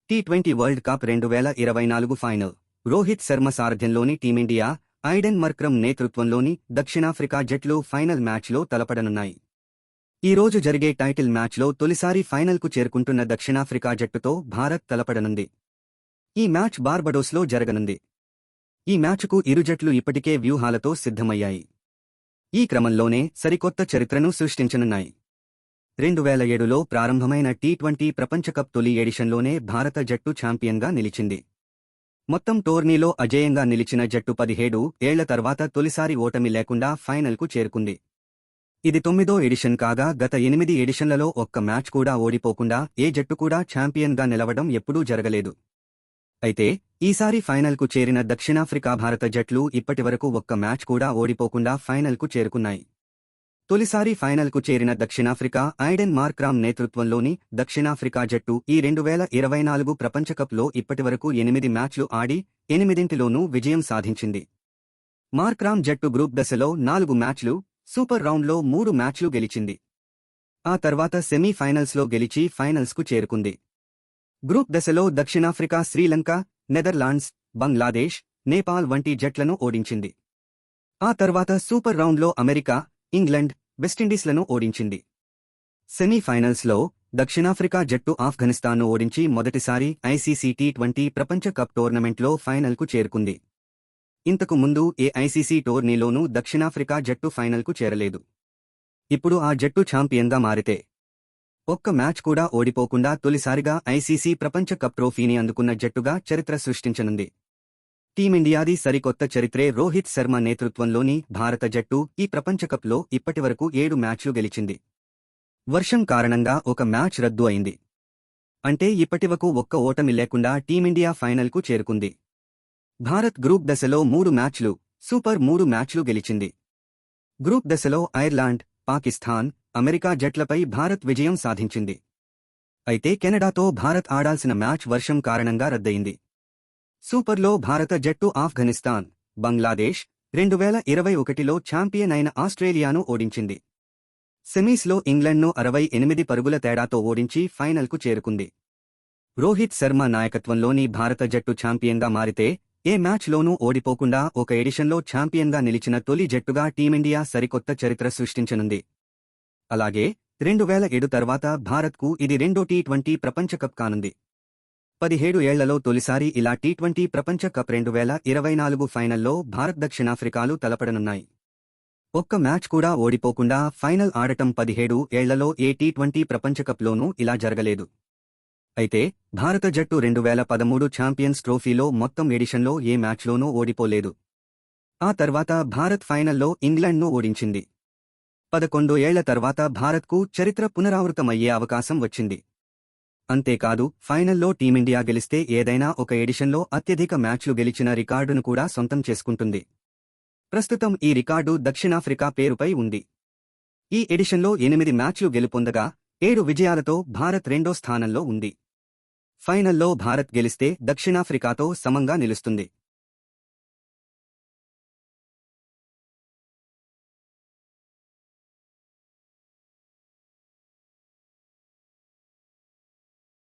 T20 world cup 2024 final Rohit Sharma సారథ్యంలోని team India, Aiden Markram నేతృత్వంలోని దక్షిణాఫ్రికా జట్లు ఫైనల్ మ్యాచ్లో తలపడనున్నాయి. ఈ రోజు జరిగే టైటిల్ మ్యాచ్లో తొలిసారి ఫైనల్కు చేరుకుంటున్న దక్షిణాఫ్రికా జట్టుతో భారత్ తలపడనుంది. ఈ మ్యాచ్ బార్బడోస్లో జరగనుంది. ఈ మ్యాచ్కు ఇరు జట్లు ఇప్పటికే వ్యూహాలతో సిద్ధమయ్యాయి. ఈ క్రమంలోనే సరికొత్త చరిత్రను సృష్టించనున్నాయి. 2007లో ప్రారంభమైన టీ20 ప్రపంచకప్ తొలి ఎడిషన్లోనే భారత జట్టు ఛాంపియన్గా నిలిచింది. మొత్తం టోర్నీలో అజేయంగా నిలిచిన జట్టు 17 ఏళ్ల తర్వాత తొలిసారి ఓటమి లేకుండా ఫైనల్కు చేరుకుంది. ఇది 9వ ఎడిషన్ కాగా గత 8 ఎడిషన్లలో ఒక్క మ్యాచ్ కూడా ఓడిపోకుండా ఏ జట్టు కూడా ఛాంపియన్గా నిలవడం ఎప్పుడూ జరగలేదు. అయితే ఈసారి ఫైనల్కు చేరిన దక్షిణాఫ్రికా భారత జట్లు ఇప్పటివరకు ఒక్క మ్యాచ్ కూడా ఓడిపోకుండా ఫైనల్కు చేరుకున్నాయి. తొలిసారి ఫైనల్కు చేరిన దక్షిణాఫ్రికా ఐడెన్ మార్క్రామ్ నేతృత్వంలోని దక్షిణాఫ్రికా జట్టు ఈ 2024 ప్రపంచకప్లో ఇప్పటివరకు 8 మ్యాచ్లు ఆడి 8ంటిలోనూ విజయం సాధించింది. మార్క్రామ్ జట్టు గ్రూప్ దశలో 4 మ్యాచ్లు, సూపర్ రౌండ్లో 3 మ్యాచ్లు గెలిచింది. ఆ తర్వాత సెమీఫైనల్స్లో గెలిచి ఫైనల్స్కు చేరుకుంది. గ్రూప్ దశలో దక్షిణాఫ్రికా శ్రీలంక, నెదర్లాండ్స్, బంగ్లాదేశ్, నేపాల్ వంటి జట్లను ఓడించింది. ఆ తర్వాత సూపర్ రౌండ్లో అమెరికా, ఇంగ్లండ్, వెస్టిండీస్లను ఓడించింది. సెమీఫైనల్స్లో దక్షిణాఫ్రికా జట్టు ఆఫ్ఘనిస్తాన్ను ఓడించి మొదటిసారి ఐసీసీ టీ20 ప్రపంచ కప్ టోర్నమెంట్లో ఫైనల్కు చేరుకుంది. ఇంతకు ముందు ఏ ఐసీసీ టోర్నీలోనూ దక్షిణాఫ్రికా జట్టు ఫైనల్కు చేరలేదు. ఇప్పుడు ఆ జట్టు ఛాంపియన్గా మారితే ఒక్క మ్యాచ్ కూడా ఓడిపోకుండా తొలిసారిగా ఐసీసీ ప్రపంచ కప్ ట్రోఫీని అందుకున్న జట్టుగా చరిత్ర సృష్టించనుంది. టీమిండియాది సరికొత్త చరిత్రే. రోహిత్ శర్మ నేతృత్వంలోని భారత జట్టు ఈ ప్రపంచకప్లో ఇప్పటివరకు 7 మ్యాచ్లు గెలిచింది. వర్షం కారణంగా ఒక మ్యాచ్ రద్దు అయింది. అంటే ఇప్పటివరకు ఒక్క ఓటమి లేకుండా టీమిండియా ఫైనల్కు చేరుకుంది. భారత్ గ్రూప్ దశలో 3 మ్యాచ్లు, సూపర్ 3 మ్యాచ్లు గెలిచింది. గ్రూప్ దశలో ఐర్లాండ్, పాకిస్తాన్, అమెరికా జట్లపై భారత్ విజయం సాధించింది. అయితే కెనడాతో భారత్ ఆడాల్సిన మ్యాచ్ వర్షం కారణంగా రద్దయింది. సూపర్లో భారత జట్టు ఆఫ్ఘనిస్తాన్, బంగ్లాదేశ్, 2021లో ఛాంపియన్ అయిన ఆస్ట్రేలియాను ఓడించింది. సెమీస్లో ఇంగ్లండ్ను 68 పరుగుల తేడాతో ఓడించి ఫైనల్కు చేరుకుంది. రోహిత్ శర్మ నాయకత్వంలోని భారత జట్టు ఛాంపియన్గా మారితే ఏ మ్యాచ్లోనూ ఓడిపోకుండా ఒక ఎడిషన్లో ఛాంపియన్గా నిలిచిన తొలి జట్టుగా టీమిండియా సరికొత్త చరిత్ర సృష్టించనుంది. అలాగే 2007 తర్వాత భారత్కు ఇది రెండో టీ20 ప్రపంచకప్ కానుంది. 17 ఏళ్లలో తొలిసారి ఇలా టీ20 ప్రపంచ కప్ 2024 ఫైనల్లో భారత్ దక్షిణాఫ్రికాలు తలపడనున్నాయి. ఒక్క మ్యాచ్ కూడా ఓడిపోకుండా ఫైనల్ ఆడటం 17 ఏళ్లలో ఏ టీ20 ప్రపంచకప్లోనూ ఇలా జరగలేదు. అయితే భారత జట్టు 2013 ఛాంపియన్స్ ట్రోఫీలో మొత్తం ఎడిషన్లో ఏ మ్యాచ్లోనూ ఓడిపోలేదు. ఆ తర్వాత భారత్ ఫైనల్లో ఇంగ్లండ్ను ఓడించింది. 11 ఏళ్ల తర్వాత భారత్కు చరిత్ర పునరావృతమయ్యే అవకాశం వచ్చింది. అంతేకాదు ఫైనల్లో టీమిండియా గెలిస్తే ఏదైనా ఒక ఎడిషన్లో అత్యధిక మ్యాచ్లు గెలిచిన రికార్డును కూడా సొంతం చేసుకుంటుంది. ప్రస్తుతం ఈ రికార్డు దక్షిణాఫ్రికా పేరుపై ఉంది. ఈ ఎడిషన్లో 8 మ్యాచ్లు గెలుపొందగా 7 విజయాలతో భారత్ రెండో స్థానంలో ఉంది. ఫైనల్లో భారత్ గెలిస్తే దక్షిణాఫ్రికాతో సమంగా నిలుస్తుంది.